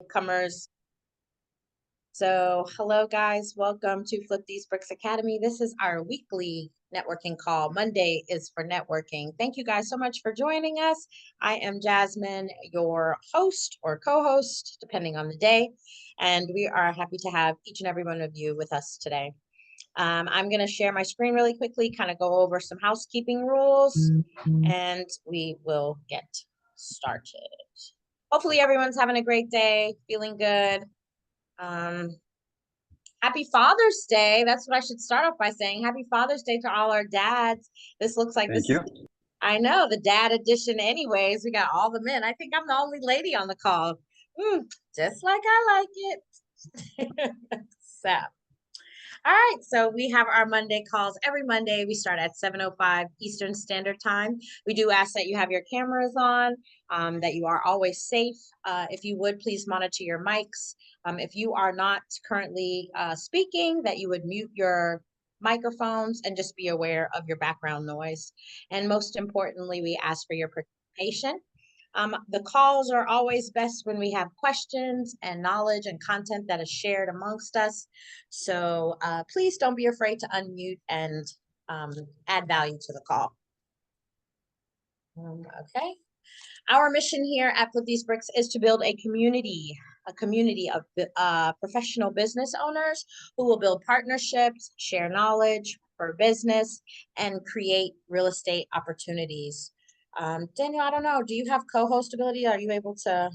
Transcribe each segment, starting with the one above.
Comers. So, hello guys, welcome to Flip These Bricks Academy. This is our weekly networking call. Monday is for networking. Thank you guys so much for joining us. I am Jasmine, your host or co-host, depending on the day, and we are happy to have each and every one of you with us today. I'm going to share my screen really quickly, kind of go over some housekeeping rules, and we will get started. Hopefully everyone's having a great day, feeling good. Happy Father's Day. That's what I should start off by saying. Happy Father's Day to all our dads. This looks like Thank you. I know, the dad edition anyways. We got all the men. I think I'm the only lady on the call. Just like I like it. So, all right. So we have our Monday calls. Every Monday, we start at 7:05 Eastern Standard Time. We do ask that you have your cameras on, that you are always safe. If you would, please monitor your mics. If you are not currently speaking, that you would mute your microphones and just be aware of your background noise. And most importantly, we ask for your participation. The calls are always best when we have questions and knowledge and content that is shared amongst us. So please don't be afraid to unmute and add value to the call. Okay. Our mission here at Flip These Bricks is to build a community of professional business owners who will build partnerships, share knowledge for business, and create real estate opportunities. Daniel, I don't know. Do you have co-host ability? Are you able to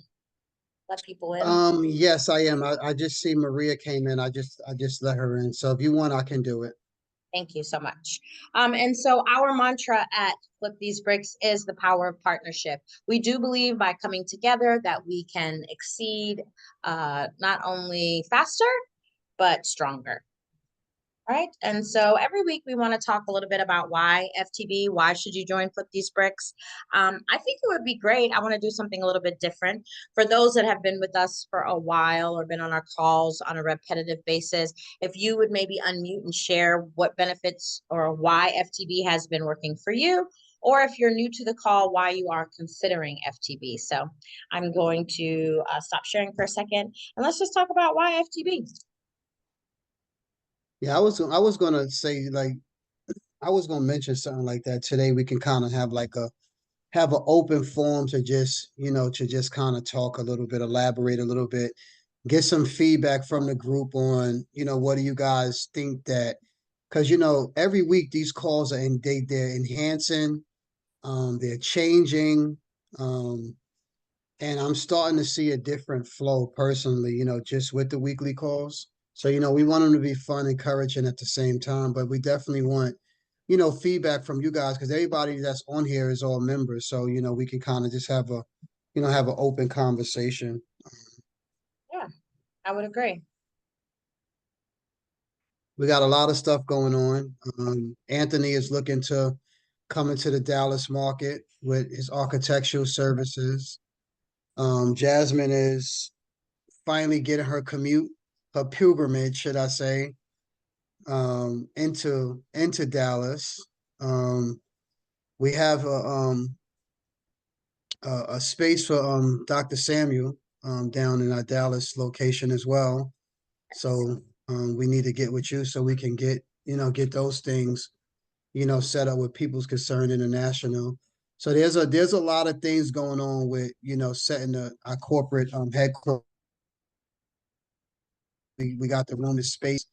let people in? Yes, I am. I just see Maria came in. I just let her in. So if you want, I can do it. Thank you so much. And so our mantra at Flip These Bricks is the power of partnership. We do believe by coming together that we can exceed not only faster, but stronger. Right. And so every week we want to talk a little bit about why FTB, why should you join Flip These Bricks? I think it would be great. I want to do something a little bit different for those that have been with us for a while or been on our calls on a repetitive basis. If you would maybe unmute and share what benefits or why FTB has been working for you, or if you're new to the call, why you are considering FTB. So I'm going to stop sharing for a second and let's just talk about why FTB. Yeah, I was gonna say like I was gonna mention something like that today. We can kind of have like have an open forum to just kind of talk a little bit, elaborate a little bit, get some feedback from the group on what do you guys think that because every week these calls are they're enhancing, they're changing, and I'm starting to see a different flow personally, just with the weekly calls. So, we want them to be fun, encouraging at the same time, but we definitely want, feedback from you guys because everybody that's on here is all members. So, we can kind of just have have an open conversation. Yeah, I would agree. We got a lot of stuff going on. Anthony is looking to come into the Dallas market with his architectural services. Jasmine is finally getting her her pilgrimage, should I say, into Dallas. We have a space for Dr. Samuel down in our Dallas location as well. So we need to get with you so we can get those things set up with People's Concern International. So there's a lot of things going on with setting our corporate headquarters. We got the room and space,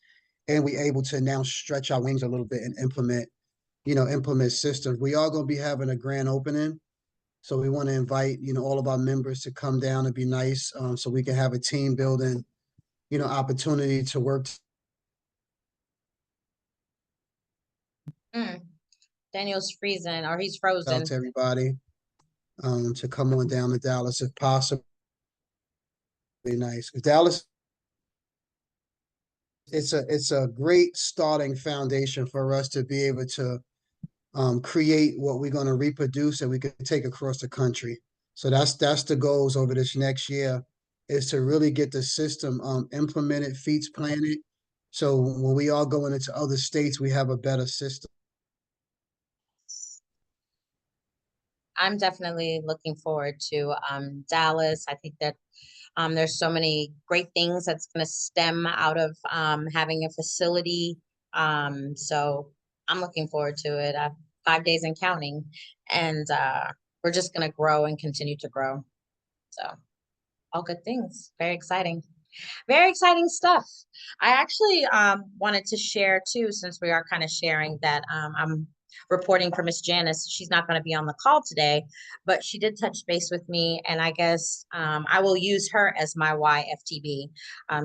and we able to now stretch our wings a little bit and implement systems. We are going to be having a grand opening, so we want to invite all of our members to come down and be nice, so we can have a team building opportunity to work. Daniel's freezing or he's frozen. Out to everybody to come on down to Dallas if possible. Be nice because Dallas. It's a great starting foundation for us to be able to create what we're going to reproduce and we can take across the country. So that's the goals over this next year is to really get the system implemented, feet planted. So when we are going into other states, we have a better system. I'm definitely looking forward to Dallas. I think that There's so many great things that's going to stem out of having a facility. So I'm looking forward to it. 5 days and counting, and we're just going to grow and continue to grow. So all good things. Very exciting. Very exciting stuff. I actually wanted to share too, since we are kind of sharing that I'm reporting for Miss Janice. She's not going to be on the call today, but she did touch base with me, and I guess I will use her as my YFTB.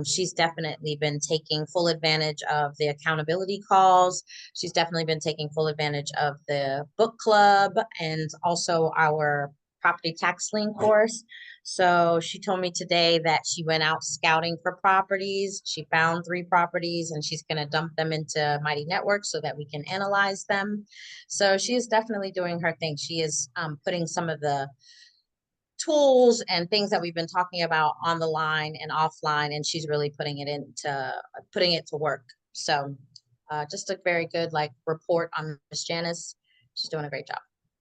She's definitely been taking full advantage of the accountability calls. She's definitely been taking full advantage of the book club and also our property tax lien course. So she told me today that she went out scouting for properties. She found 3 properties and she's going to dump them into Mighty Network so that we can analyze them. So she is definitely doing her thing. She is putting some of the tools and things that we've been talking about on the line and offline, and she's really putting it to work. So just a very good like report on Miss Janice. She's doing a great job.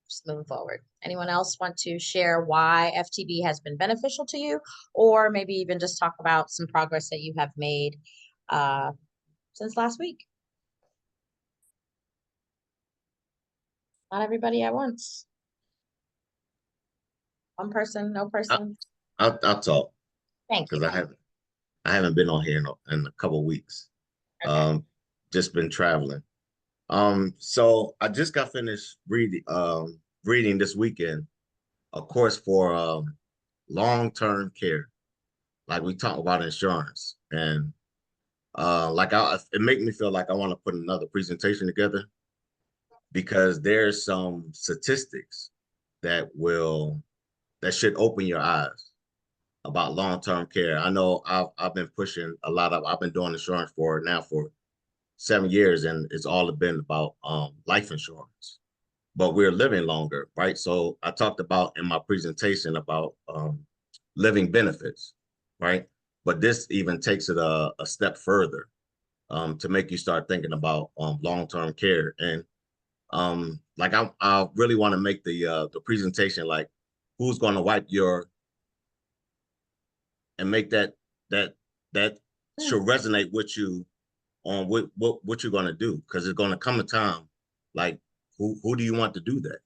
Just moving forward. Anyone else want to share why FTB has been beneficial to you, or maybe even just talk about some progress that you have made since last week? Not everybody at once. One person, no I, person. I'll talk Thank you. because I haven't been on here in a couple of weeks. Okay. Just been traveling. So I just got finished reading this weekend a course for long-term care. Like we talk about insurance, and it made me feel like I want to put another presentation together because there's some statistics that will that should open your eyes about long-term care. I know I've been pushing a lot of I've been doing insurance for 7 years, and it's all been about life insurance. But we're living longer, right? So I talked about in my presentation about living benefits, right? But this even takes it a step further to make you start thinking about long-term care. And like I really want to make the presentation like who's going to wipe your and make that should resonate with you on what you're going to do, because it's going to come a time like who do you want to do that?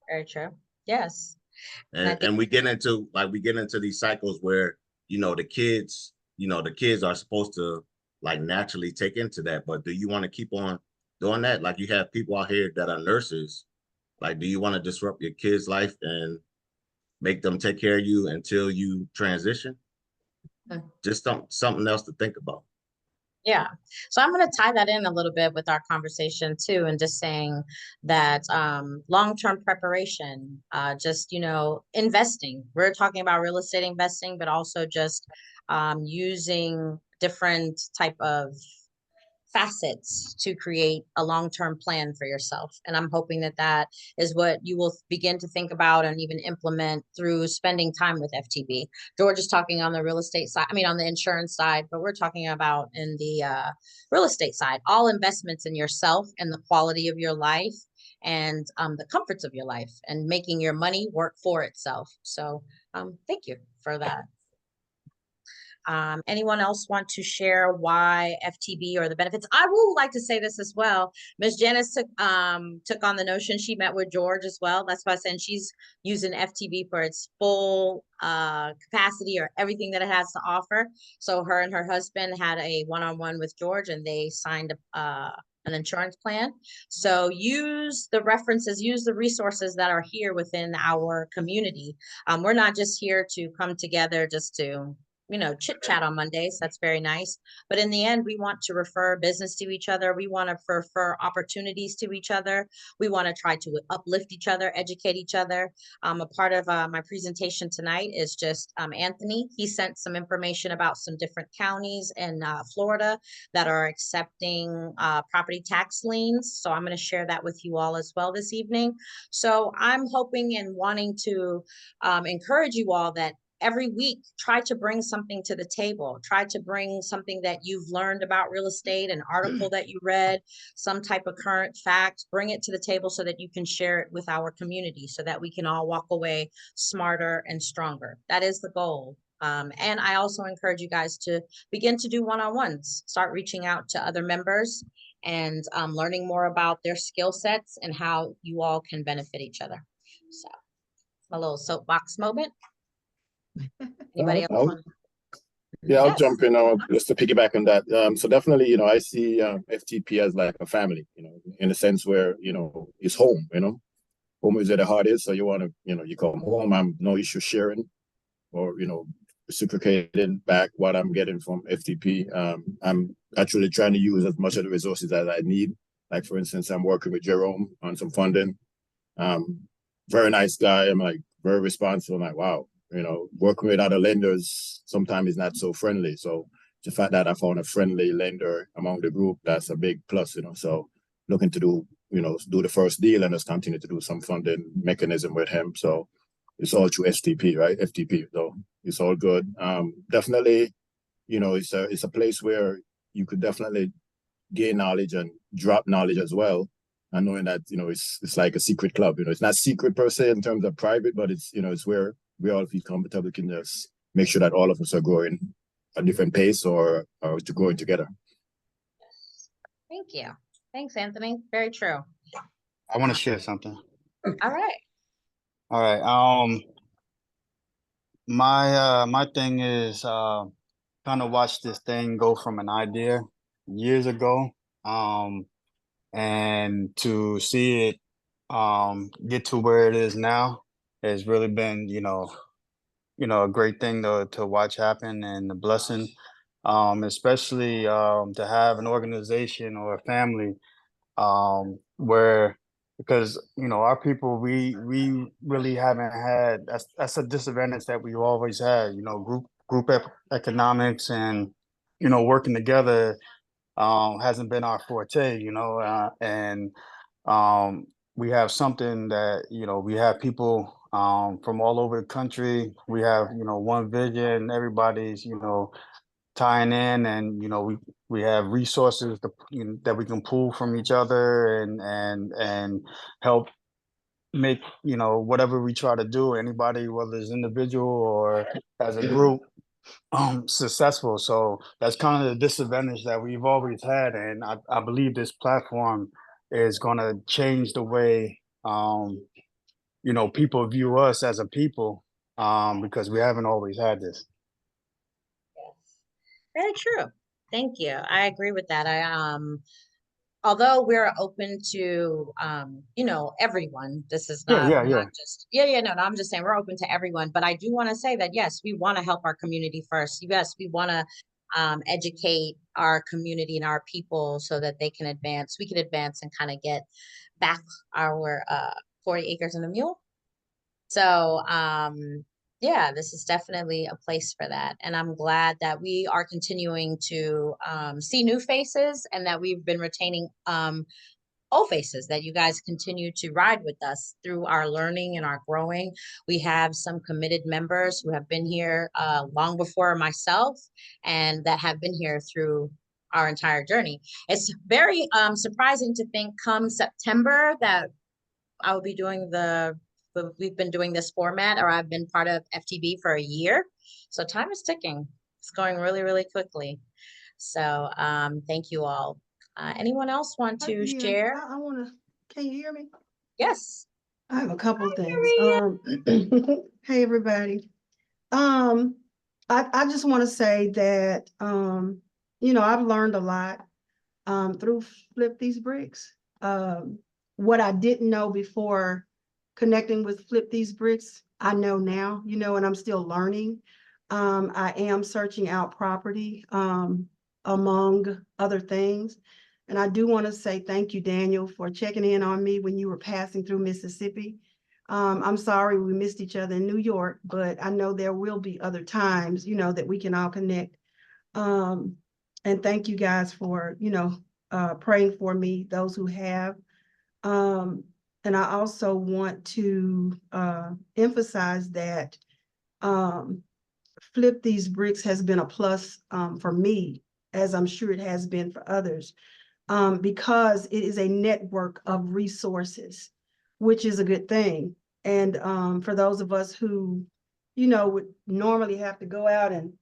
Very true. Yes. And I think And we get into these cycles where the kids are supposed to like naturally take into that, but do you want to keep on doing that? Like you have people out here that are nurses, like do you want to disrupt your kids' life and make them take care of you until you transition? Just something else to think about. Yeah. So I'm going to tie that in a little bit with our conversation too, and just saying that long-term preparation, just, investing. We're talking about real estate investing, but also just using different type of facets to create a long-term plan for yourself. And I'm hoping that that is what you will begin to think about and even implement through spending time with FTB. George is talking on the real estate side, I mean, on the insurance side, but we're talking about in the real estate side, all investments in yourself and the quality of your life and the comforts of your life and making your money work for itself. So thank you for that. Anyone else want to share why FTB or the benefits? I would like to say this as well. Ms. Janice took on the notion. She met with George as well. That's why I'm saying she's using FTB for its full capacity or everything that it has to offer. So her and her husband had a one-on-one with George, and they signed an insurance plan. So use the references, use the resources that are here within our community. We're not just here to come together just to chit chat on Mondays. That's very nice. But in the end, we want to refer business to each other. We want to refer opportunities to each other. We want to try to uplift each other, educate each other. A part of my presentation tonight is just Anthony. He sent some information about some different counties in Florida that are accepting property tax liens. So I'm going to share that with you all as well this evening. So I'm hoping and wanting to encourage you all that every week, try to bring something to the table. Try to bring something that you've learned about real estate, an article that you read, some type of current fact. Bring it to the table so that you can share it with our community so that we can all walk away smarter and stronger. That is the goal. And I also encourage you guys to begin to do one-on-ones, start reaching out to other members and learning more about their skill sets and how you all can benefit each other. So, a little soapbox moment. Anybody else want? Yeah, I'll Yes. jump in just to piggyback on that. So definitely, I see FTP as like a family, in a sense where, it's home, home is where the heart is. So you want to, you come home, I'm no issue sharing or, reciprocating back what I'm getting from FTP. I'm actually trying to use as much of the resources as I need. Like, for instance, I'm working with Jerome on some funding. Very nice guy. I'm like very responsive. I'm like, wow. Working with other lenders sometimes is not so friendly. So the fact that I found a friendly lender among the group, that's a big plus, So looking to do the first deal and just continue to do some funding mechanism with him. So it's all through FTP, right? FTP. So it's all good. Definitely, it's a place where you could definitely gain knowledge and drop knowledge as well. And knowing that, it's like a secret club, it's not secret per se in terms of private, but it's, it's where we all feel comfortable. We can just make sure that all of us are growing at a different pace or to growing together. Thank you. Thanks, Anthony. Very true. I want to share something. All right. All right. My thing is kind of watch this thing go from an idea years ago, and to see it get to where it is now has really been, a great thing to watch happen and a blessing, especially to have an organization or a family where, because our people, we really haven't had, that's a disadvantage that we've always had, group economics and working together hasn't been our forte, and we have something that, we have people from all over the country. We have, one vision, everybody's, tying in, and, we have resources that we can pull from each other and help make, whatever we try to do, anybody, whether it's individual or as a group, successful. So that's kind of the disadvantage that we've always had, and I believe this platform is going to change the way people view us as a people, because we haven't always had this. Yes. Very true. Thank you. I agree with that. Although we're open to everyone, this is not just no, I'm just saying we're open to everyone, but I do want to say that yes, we want to help our community first. Yes, we want to educate our community and our people so that we can advance and kind of get back our 40 acres and a mule. So yeah, this is definitely a place for that. And I'm glad that we are continuing to see new faces and that we've been retaining old faces, that you guys continue to ride with us through our learning and our growing. We have some committed members who have been here long before myself and that have been here through our entire journey. It's very surprising to think come September that I will be doing we've been doing this format, or I've been part of FTB for a year. So time is ticking. It's going really, really quickly. So thank you all. Anyone else want to share? I want to, can you hear me? Yes. I have a couple of things. Hey, everybody. I just want to say that, I've learned a lot through Flip These Bricks. What I didn't know before connecting with Flip These Bricks, I know now, and I'm still learning. I am searching out property among other things. And I do want to say thank you, Daniel, for checking in on me when you were passing through Mississippi. I'm sorry we missed each other in New York, but I know there will be other times, that we can all connect. And thank you guys for, praying for me, those who have. And I also want to emphasize that Flip These Bricks has been a plus for me, as I'm sure it has been for others, because it is a network of resources, which is a good thing. And for those of us who, would normally have to go out and,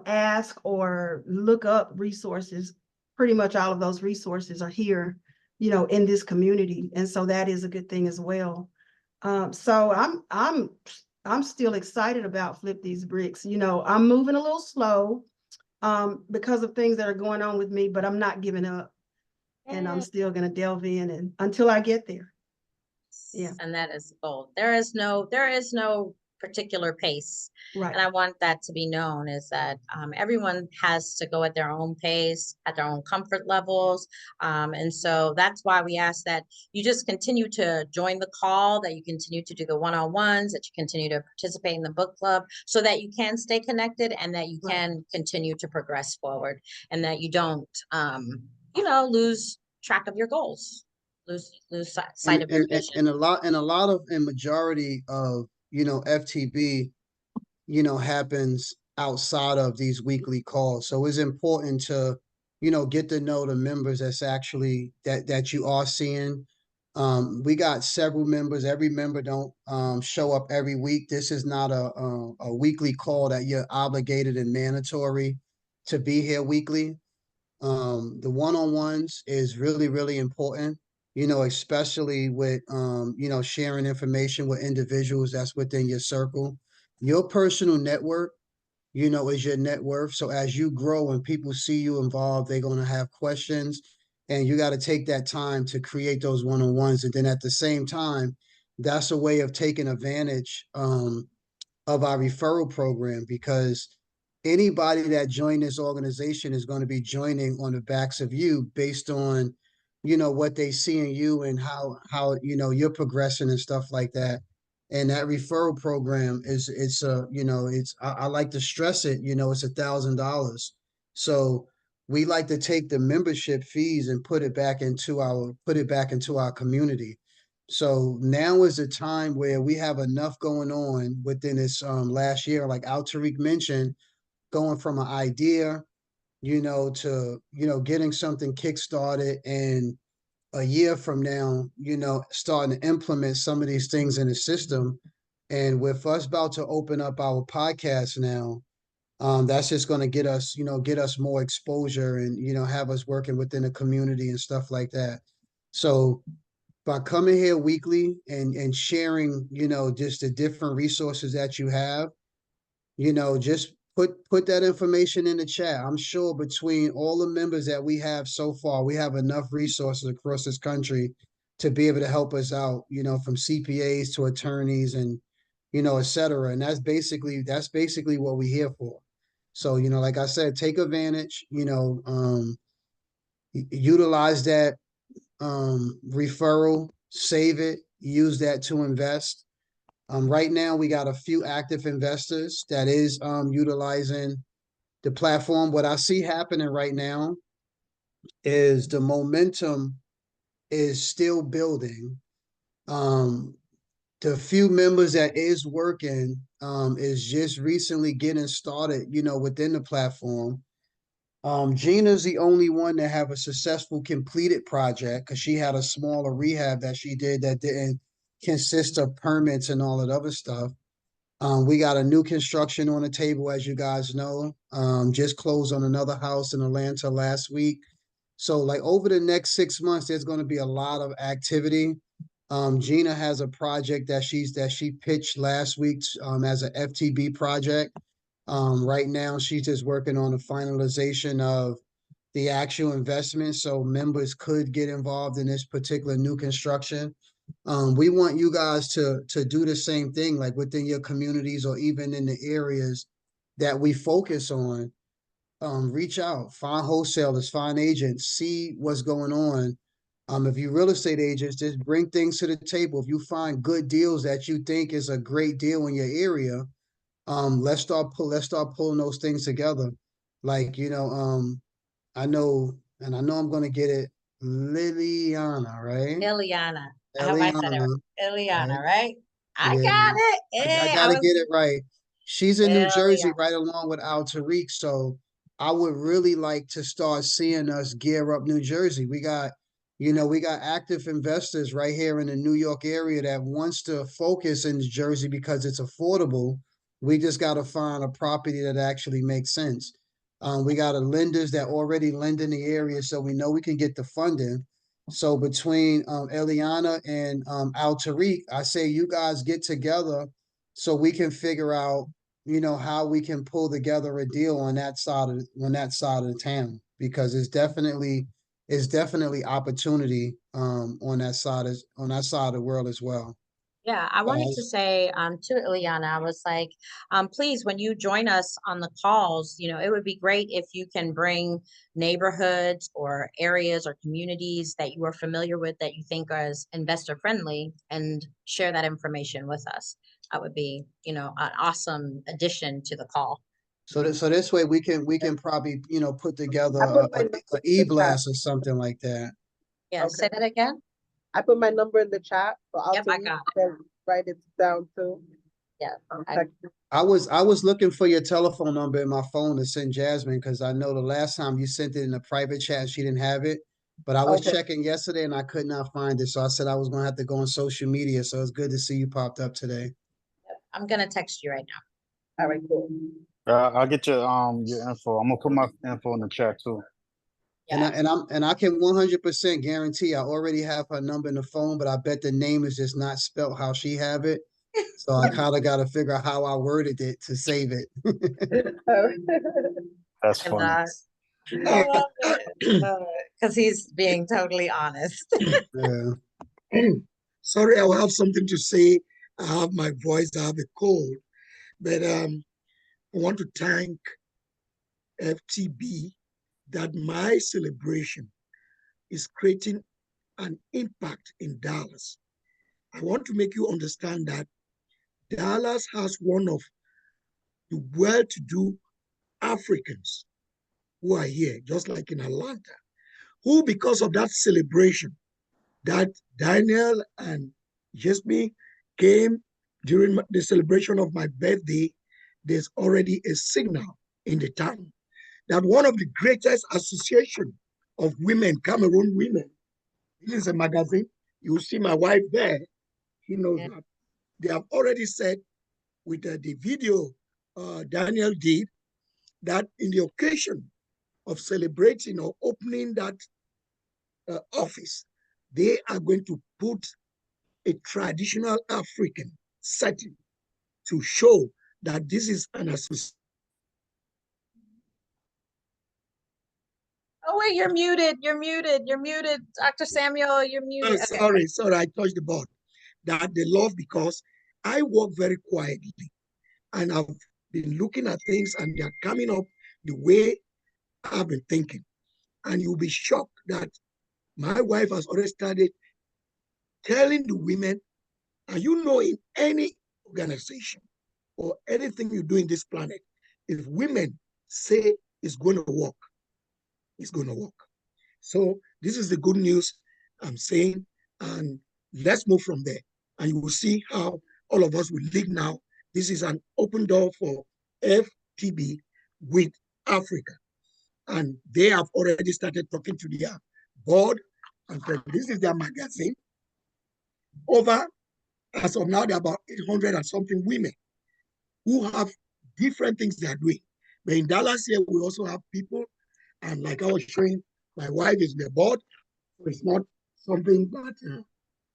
ask or look up resources, pretty much all of those resources are here, in this community. And so that is a good thing as well. So I'm still excited about Flip These Bricks. I'm moving a little slow because of things that are going on with me, but I'm not giving up. And I'm still going to delve in and until I get there. Yeah. And that is the goal. There is no particular pace. Right. And I want that to be known, is that everyone has to go at their own pace, at their own comfort levels. And so that's why we ask that you just continue to join the call, that you continue to do the one-on-ones, that you continue to participate in the book club, so that you can stay connected and that you can continue to progress forward, and that you don't, lose track of your goals. Lose sight of your vision. And a lot of majority of FTB happens outside of these weekly calls. So it's important to get to know the members that's actually that you are seeing. We got several members. Every member don't show up every week. This is not a weekly call that you're obligated and mandatory to be here weekly. The one-on-ones is really, really important, especially with, sharing information with individuals that's within your circle. Your personal network, is your net worth. So as you grow and people see you involved, they're going to have questions, and you got to take that time to create those one-on-ones. And then at the same time, that's a way of taking advantage of our referral program, because anybody that joined this organization is going to be joining on the backs of you based on, what they see in you and how you're progressing and stuff like that. And that referral program I like to stress it, it's $1,000. So we like to take the membership fees and put it back into our community. So now is the time where we have enough going on within this last year, like Al-Tariq mentioned, going from an idea, to, getting something kickstarted, and a year from now, starting to implement some of these things in the system. And with us about to open up our podcast now, that's just going to get us more exposure and, have us working within the community and stuff like that. So by coming here weekly and sharing, just the different resources that you have, just put that information in the chat. I'm sure between all the members that we have so far, we have enough resources across this country to be able to help us out, from CPAs to attorneys and, et cetera. And that's basically what we're here for. So, like I said, take advantage, utilize that referral, save it, use that to invest. Right now, we got a few active investors that is utilizing the platform. What I see happening right now is the momentum is still building. The few members that is working is just recently getting started, within the platform. Gina's the only one that have a successful completed project, because she had a smaller rehab that she did that didn't consist of permits and all that other stuff. We got a new construction on the table, as you guys know. Just closed on another house in Atlanta last week. So like over the next 6 months, there's going to be a lot of activity. Gina has a project that she pitched last week as an FTB project. Right now, she's just working on the finalization of the actual investment, so members could get involved in this particular new construction. We want you guys to do the same thing, like within your communities or even in the areas that we focus on. Reach out, find wholesalers, find agents, see what's going on. If you real estate agents, just bring things to the table. If you find good deals that you think is a great deal in your area, let's start pulling those things together. Like, I know I'm gonna get it, Liliana, right? Ileana. I hope I said it Eliana, right. Ileana, right? right? I Yeah, got it. I Hey, gotta get it right. She's in New Jersey Eliana. right along with Al Tariq. So I would really like to start seeing us gear up New Jersey. We got active investors right here in the New York area that wants to focus in Jersey because it's affordable. We just got to find a property that actually makes sense. We got a lenders that already lend in the area, so we know we can get the funding. So between Eliana and Al Tariq, I say you guys get together so we can figure out, how we can pull together a deal on that side of the town, because it's definitely opportunity on that side of the world as well. Yeah, I wanted to Guys, say to Ileana, I was like, please, when you join us on the calls, it would be great if you can bring neighborhoods or areas or communities that you are familiar with that you think are as investor friendly and share that information with us. That would be, an awesome addition to the call. so this way we can probably put together I put my a number in the chat. e-blast or something like that. Yeah, say Okay. that again. I put my number in the chat, so I'll Yep, I got write it down too. Yeah, Text it. I was looking for your telephone number in my phone to send Jasmine, because I know the last time you sent it in a private chat, she didn't have it. But I was Okay. checking yesterday and I could not find it. So I said I was gonna have to go on social media. So it's good to see you popped up today. I'm gonna text you right now. All right, cool. I'll get your info. I'm gonna put my info in the chat too. Yeah. And I can 100% guarantee I already have her number in the phone, but I bet the name is just not spelled how she have it. So I kind of got to figure out how I worded it to save it. All right. That's And funny. I love it. Because he's being totally honest. Yeah. Sorry, I will have something to say. I have my voice, I have a cold, but I want to thank FTB that my celebration is creating an impact in Dallas. I want to make you understand that Dallas has one of the well-to-do Africans who are here, just like in Atlanta, who, because of that celebration, that Daniel and Jasmine came during the celebration of my birthday, there's already a signal in the town that one of the greatest association of women, Cameroon women, this is a magazine, you see my wife there, he knows that. They have already said with the video Daniel did, that in the occasion of celebrating or opening that office, they are going to put a traditional African setting to show that this is an association. Oh, wait, you're muted. You're muted. You're muted. Dr. Samuel, you're muted. Okay. Sorry, I touched the board. That they love because I work very quietly and I've been looking at things and they're coming up the way I've been thinking. And you'll be shocked that my wife has already started telling the women, and in any organization or anything you do in this planet, if women say it's going to work, it's going to work. So this is the good news I'm saying, and let's move from there. And you will see how all of us will lead now. This is an open door for FTB with Africa. And they have already started talking to their board. And this is their magazine. As of now, there are about 800 and something women who have different things they are doing. But in Dallas here, we also have people, and like I was showing, my wife is the board, so it's not something that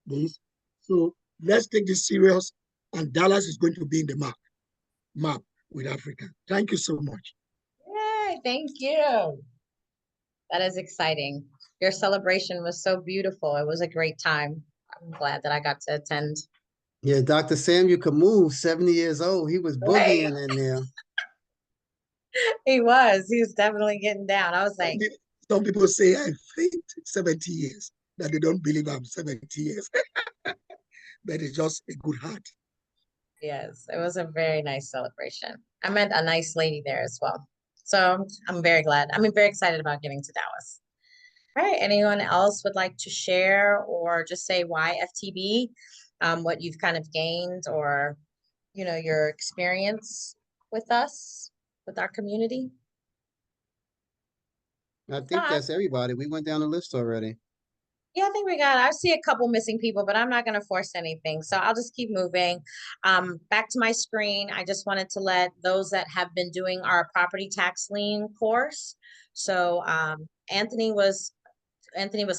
this. So let's take this serious, and Dallas is going to be in the map with Africa. Thank you so much. Yay, thank you. That is exciting. Your celebration was so beautiful. It was a great time. I'm glad that I got to attend. Yeah, Dr. Samuel could move, 70 years old. He was Right? boogieing in there. He was definitely getting down. I was like, Some people say I faint 70 years, that they don't believe I'm 70 years. But it's just a good heart. yes, it was a very nice celebration. I met a nice lady there as well. So I'm very glad. I'm very excited about getting to Dallas. All right. Anyone else would like to share or just say why FTB, what you've kind of gained or, your experience with us, with our community? I think Not. that's everybody. We went down the list already. Yeah, I think I see a couple missing people, but I'm not going to force anything. So I'll just keep moving. Back to my screen. I just wanted to let those that have been doing our property tax lien course. So Anthony was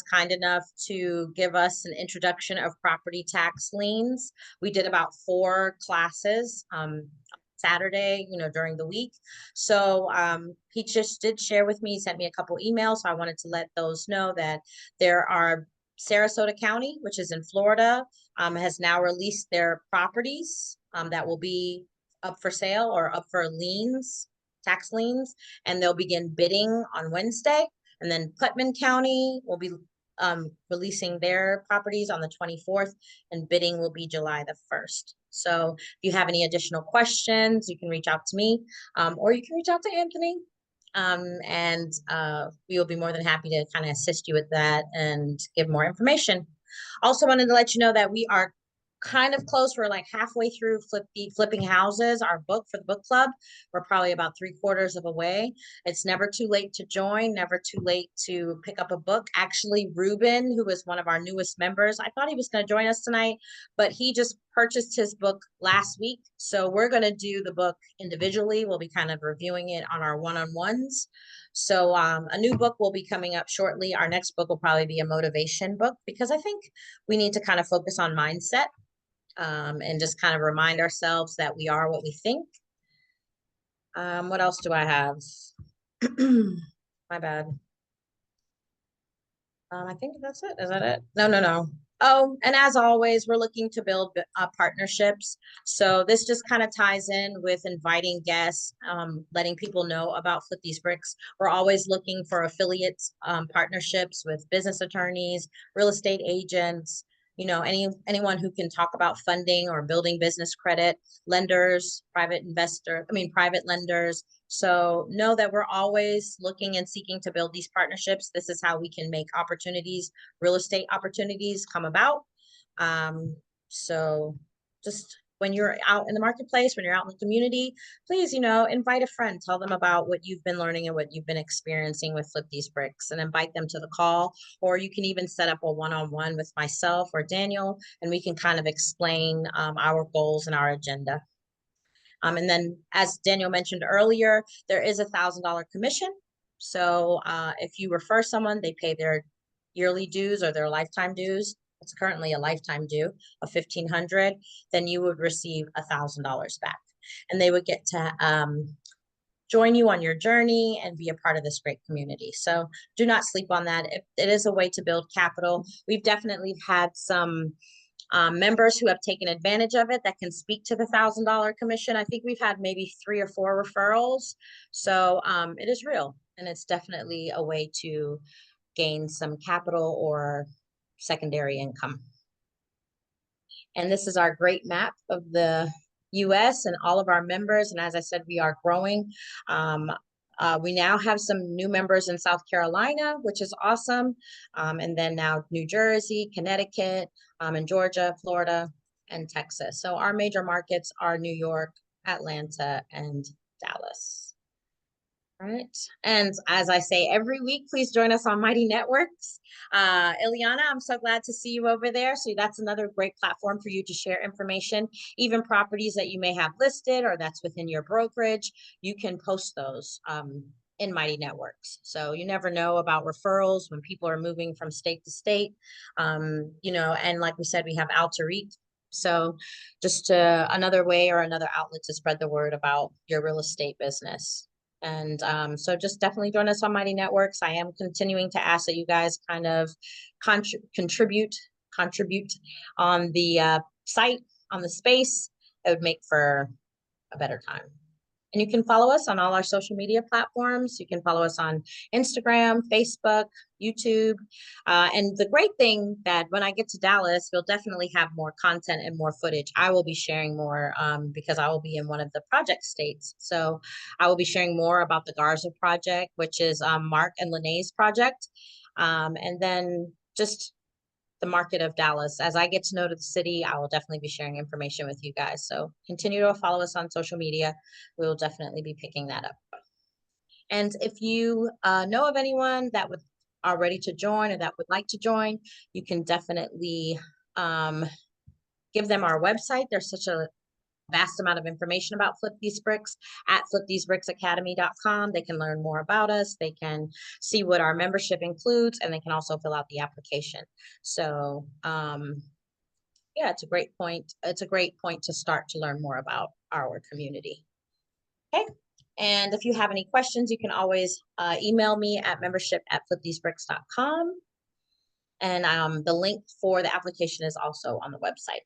kind enough to give us an introduction of property tax liens. We did about 4 classes. Saturday, during the week. So he just did share with me, he sent me a couple emails. So I wanted to let those know that there are Sarasota County, which is in Florida, has now released their properties that will be up for sale or up for liens, tax liens, and they'll begin bidding on Wednesday. And then Putnam County will be releasing their properties on the 24th, and bidding will be July the 1st. So if you have any additional questions, you can reach out to me, or you can reach out to Anthony. And we will be more than happy to kind of assist you with that and give more information. Also wanted to let you know that we are kind of close. We're like halfway through Flipping Houses, our book for the book club. We're probably about 3/4 of a way. It's never too late to join, never too late to pick up a book. Actually, Ruben, who is one of our newest members, I thought he was going to join us tonight, but he just purchased his book last week. So we're going to do the book individually. We'll be kind of reviewing it on our one-on-ones. So a new book will be coming up shortly. Our next book will probably be a motivation book, because I think we need to kind of focus on mindset. And just kind of remind ourselves that we are what we think. What else do I have? My bad. I think that's it. Is that it? No. Oh, and as always, we're looking to build partnerships. So this just kind of ties in with inviting guests, letting people know about Flip These Bricks. We're always looking for affiliates, partnerships with business attorneys, real estate agents, anyone who can talk about funding or building business credit, lenders, private lenders. So know that we're always looking and seeking to build these partnerships. This is how we can make real estate opportunities come about. So just when you're out in the marketplace, when you're out in the community, please, invite a friend, tell them about what you've been learning and what you've been experiencing with Flip These Bricks, and invite them to the call. Or you can even set up a one-on-one with myself or Daniel, and we can kind of explain our goals and our agenda. And then, as Daniel mentioned earlier, there is $1,000 commission. So if you refer someone, they pay their yearly dues or their lifetime dues. It's currently a lifetime due of $1,500. Then you would receive $1,000 back, and they would get to join you on your journey and be a part of this great community. So do not sleep on that. It is a way to build capital. We've definitely had some members who have taken advantage of it that can speak to the $1,000 commission. I think we've had maybe 3 or 4 referrals. So it is real, and it's definitely a way to gain some capital or secondary income. And this is our great map of the US and all of our members. And as I said, we are growing. We now have some new members in South Carolina, which is awesome. And then now New Jersey, Connecticut, and Georgia, Florida, and Texas. So our major markets are New York, Atlanta, and Dallas. All right. And as I say every week, please join us on Mighty Networks. Ileana, I'm so glad to see you over there. So that's another great platform for you to share information, even properties that you may have listed or that's within your brokerage. You can post those in Mighty Networks. So you never know about referrals when people are moving from state to state. And like we said, we have Altarik. So just another way or another outlet to spread the word about your real estate business. And so just definitely join us on Mighty Networks. I am continuing to ask that you guys kind of contribute on the site, on the space. It would make for a better time. And you can follow us on all our social media platforms. You can follow us on Instagram, Facebook, YouTube. And the great thing that when I get to Dallas, we'll definitely have more content and more footage. I will be sharing more because I will be in one of the project states. So I will be sharing more about the Garza project, which is Mark and Lene's project. And then just the market of Dallas. As I get to know the city, I will definitely be sharing information with you guys. So continue to follow us on social media. We will definitely be picking that up. And if you know of anyone that are ready to join or that would like to join, you can definitely give them our website. There's such a vast amount of information about Flip These Bricks at flipthesebricksacademy.com. They can learn more about us. They can see what our membership includes, and they can also fill out the application. So yeah, it's a great point. It's a great point to start to learn more about our community. Okay. And if you have any questions, you can always email me at membership@flipthesebricks.com. And the link for the application is also on the website.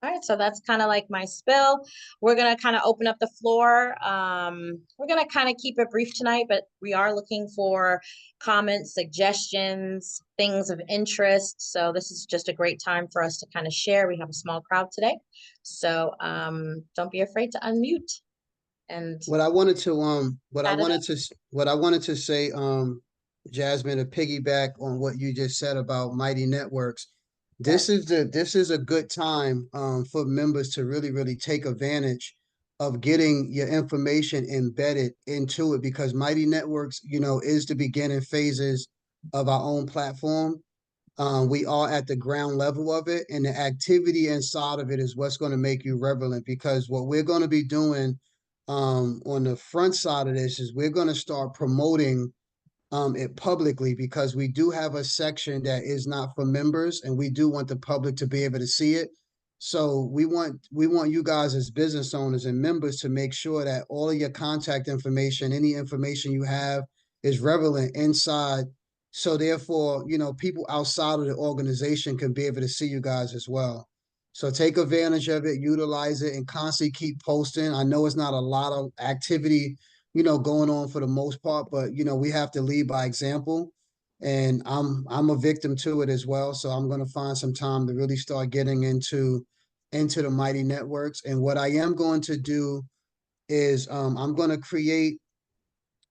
All right, so that's kind of like my spill. We're gonna kind of open up the floor. We're gonna kind of keep it brief tonight, but we are looking for comments, suggestions, things of interest. So this is just a great time for us to kind of share. We have a small crowd today, so don't be afraid to unmute. And What I wanted to say, Jasmine, to piggyback on what you just said about Mighty Networks, this is a good time for members to really take advantage of getting your information embedded into it, because Mighty Networks, is the beginning phases of our own platform. We are at the ground level of it, and the activity inside of it is what's going to make you relevant, because what we're going to be doing on the front side of this is we're going to start promoting it publicly, because we do have a section that is not for members, and we do want the public to be able to see it. So we want you guys as business owners and members to make sure that all of your contact information, any information you have, is relevant inside. So therefore, people outside of the organization can be able to see you guys as well. So take advantage of it, utilize it, and constantly keep posting. I know it's not a lot of activity going on for the most part, but we have to lead by example. And I'm a victim to it as well. So I'm going to find some time to really start getting into the Mighty Networks. And what I am going to do is I'm going to create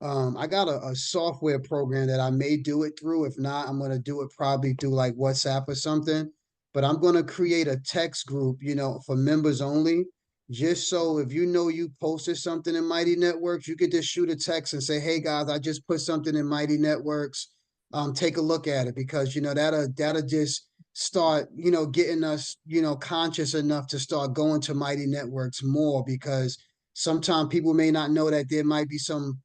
I got a software program that I may do it through. If not, I'm going to do it probably through like WhatsApp or something. But I'm going to create a text group, for members only. Just so if you posted something in Mighty Networks, you could just shoot a text and say, "Hey guys, I just put something in Mighty Networks. Take a look at it," because that'll just start, getting us, conscious enough to start going to Mighty Networks more, because sometimes people may not know that there might be some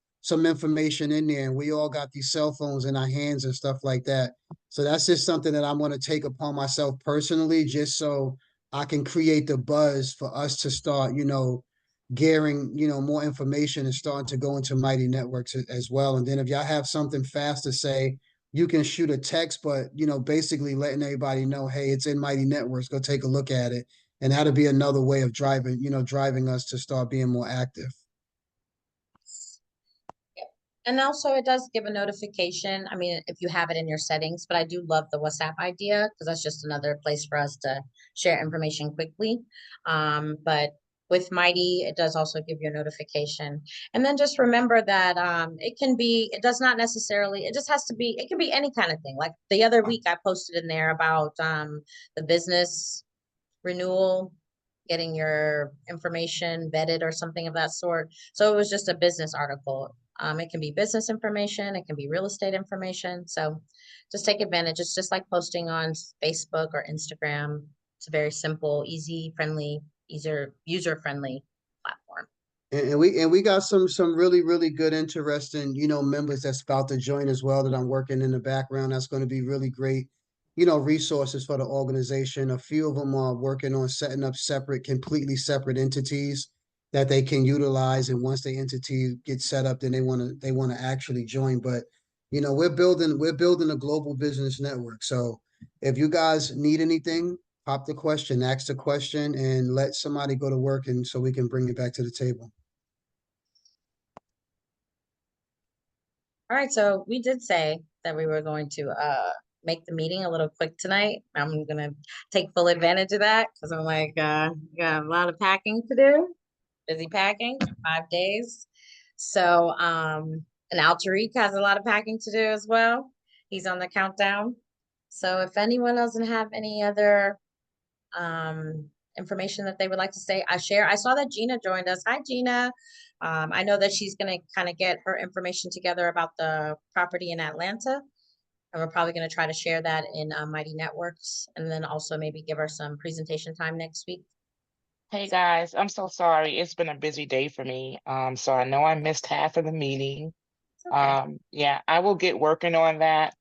information in there, and we all got these cell phones in our hands and stuff like that. So that's just something that I'm going to take upon myself personally, just so I can create the buzz for us to start, gearing, more information and starting to go into Mighty Networks as well. And then if y'all have something fast to say, you can shoot a text, but, basically letting everybody know, hey, it's in Mighty Networks, go take a look at it. And that'll be another way of driving us to start being more active. And also it does give a notification. I mean, if you have it in your settings, but I do love the WhatsApp idea, because that's just another place for us to share information quickly. But with Mighty, it does also give you a notification. And then just remember that it does not necessarily, it just has to be, it can be any kind of thing. Like the other week I posted in there about the business renewal, getting your information vetted or something of that sort. So it was just a business article. It can be business information, it can be real estate information. So just take advantage. It's just like posting on Facebook or Instagram. It's a very simple, easy, friendly, user-friendly platform. And we got some really good, interesting, members that's about to join as well, that I'm working in the background. That's going to be really great, resources for the organization. A few of them are working on setting up completely separate entities that they can utilize. And once the entity gets set up, then they want to actually join. But we're building a global business network. So if you guys need anything, pop the question, ask the question, and let somebody go to work, and so we can bring it back to the table. All right, so we did say that we were going to make the meeting a little quick tonight. I'm gonna take full advantage of that, because I'm like, got a lot of packing to do. Busy packing, 5 days. So and Altarik has a lot of packing to do as well. He's on the countdown. So if anyone doesn't have any other information that they would like to say, I saw that Gina joined us. Hi, Gina. I know that she's going to kind of get her information together about the property in Atlanta. And we're probably going to try to share that in Mighty Networks, and then also maybe give her some presentation time next week. Hey guys, I'm so sorry. It's been a busy day for me. So I know I missed half of the meeting. It's okay. Yeah, I will get working on that.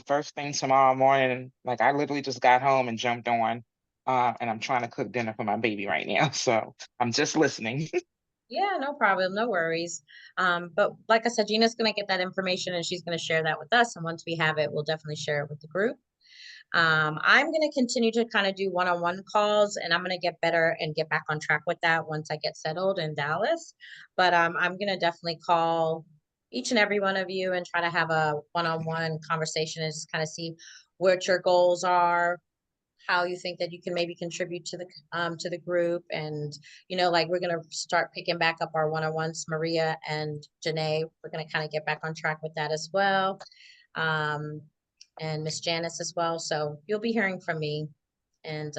First thing tomorrow morning. Like I literally just got home and jumped on. And I'm trying to cook dinner for my baby right now. So I'm just listening. Yeah, no problem. No worries. But like I said, Gina's going to get that information and she's going to share that with us. And once we have it, we'll definitely share it with the group. I'm going to continue to kind of do one-on-one calls, and I'm going to get better and get back on track with that once I get settled in Dallas. But I'm going to definitely call each and every one of you and try to have a one-on-one conversation and just kind of see what your goals are, how you think that you can maybe contribute to the group. And like we're going to start picking back up our one-on-ones. Maria and Janae, we're going to kind of get back on track with that as well. And Miss Janice as well. So you'll be hearing from me. And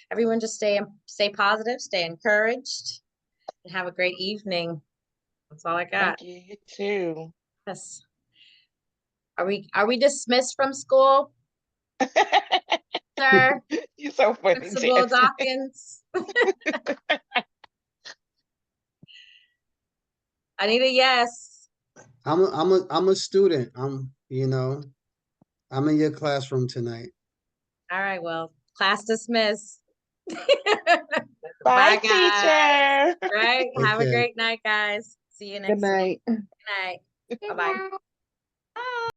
everyone just stay positive, stay encouraged, and have a great evening. That's all I got. Thank you. You too. Yes. Are we dismissed from school, sir? You're so funny, Principal Jasmine. Dawkins? I need a yes. I'm a student. I'm in your classroom tonight. All right, well, class dismissed. Bye, Bye, guys. teacher. Right? Take Have a care. great night, guys. See you next Good night. week. Good night. Bye-bye.